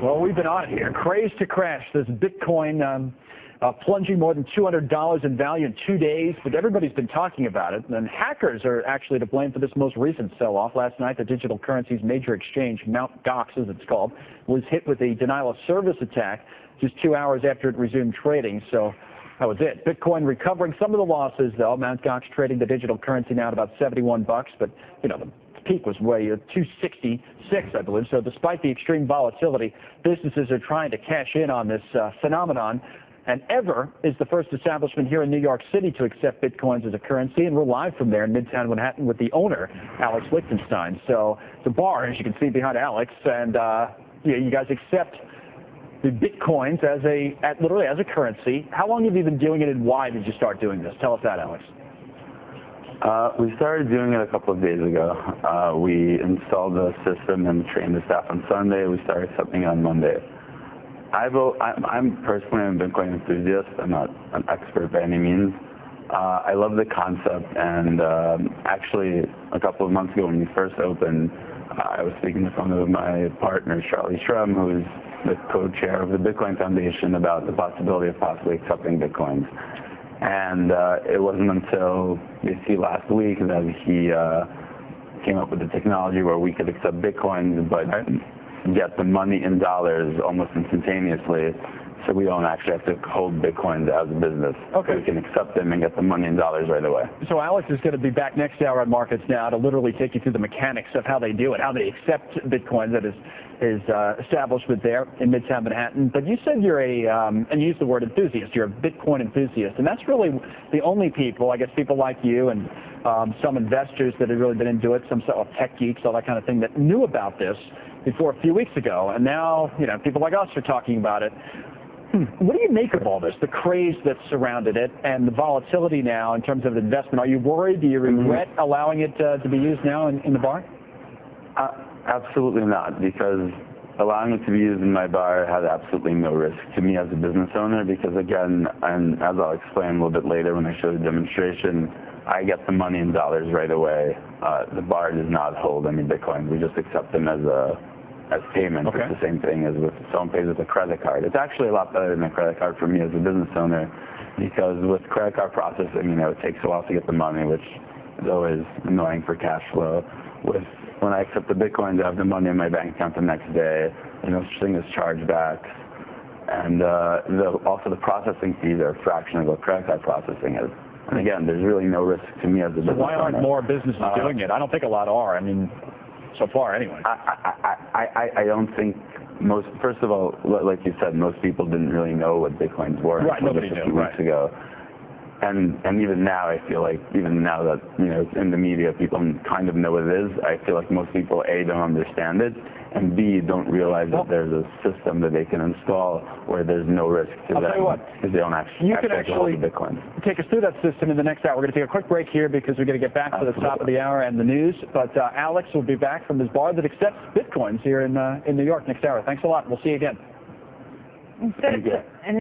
Well, we've been on it here. Craze to crash. This Bitcoin plunging more than $200 in value in 2 days, but everybody's been talking about it. And hackers are actually to blame for this most recent sell-off. Last night, the digital currency's major exchange, Mt. Gox as it's called, was hit with a denial-of-service attack just 2 hours after it resumed trading. So that was it. Bitcoin recovering some of the losses, though. Mt. Gox trading the digital currency now at about $71, but, you know, the peak was way $266, I believe. So despite the extreme volatility, businesses are trying to cash in on this phenomenon. And Ever is the first establishment here in New York City to accept Bitcoins as a currency, and we're live from there in Midtown Manhattan with the owner, Alex Lichtenstein. So the bar, as you can see behind Alex, and you guys accept the Bitcoins literally as a currency. How long have you been doing it, and why did you start doing this? Tell us that, Alex. We started doing it a couple of days ago. We installed the system and trained the staff on Sunday. We started accepting on Monday. I'm personally a Bitcoin enthusiast. I'm not an expert by any means. I love the concept, and actually a couple of months ago when we first opened, I was speaking to one of my partners, Charlie Shrum, who's the co-chair of the Bitcoin Foundation, about the possibility of possibly accepting Bitcoins. And it wasn't until basically last week that he came up with the technology where we could accept Bitcoins, but get the money in dollars almost instantaneously, so we don't actually have to hold Bitcoins as a business. Okay. We can accept them and get the money in dollars right away. So Alex is going to be back next hour on Markets Now to literally take you through the mechanics of how they do it, how they accept Bitcoins at his establishment there in Midtown Manhattan. But you said you're and you used the word enthusiast. You're a Bitcoin enthusiast, and that's really the only people, I guess, people like you and some investors that have really been into it, some sort of tech geeks, all that kind of thing, that knew about this before a few weeks ago, and now, you know, people like us are talking about it. What do you make of all this, the craze that's surrounded it, and the volatility now in terms of investment? Are you worried? Do you regret allowing it to be used now in the bar? Absolutely not, because allowing it to be used in my bar had absolutely no risk to me as a business owner, because again, and as I'll explain a little bit later when I show the demonstration, I get the money in dollars right away. The bar does not hold any Bitcoin. We just accept them as payment. Okay. It's the same thing as if someone pays with a credit card. It's actually a lot better than a credit card for me as a business owner, because with credit card processing, it takes a while to get the money, which is always annoying for cash flow. When I accept the Bitcoins, I have the money in my bank account the next day. No such thing as chargebacks. And also the processing fees are a fraction of what credit card processing is. And again, there's really no risk to me as a business owner. Why aren't more businesses doing it? I don't think a lot are. I mean, so far anyway. I don't think most, first of all, like you said, most people didn't really know what Bitcoins were until just a few weeks ago. And even now, I feel like, even now that, it's in the media, people kind of know what it is, I feel like most people, A, don't understand it, and B, don't realize that there's a system that they can install where there's no risk to them. I'll tell you what, because they don't actually hold Bitcoin. Take us through that system in the next hour. We're going to take a quick break here because we're going to get back to the top of the hour and the news. But Alex will be back from his bar that accepts Bitcoins here in New York next hour. Thanks a lot. We'll see you again. Thank you.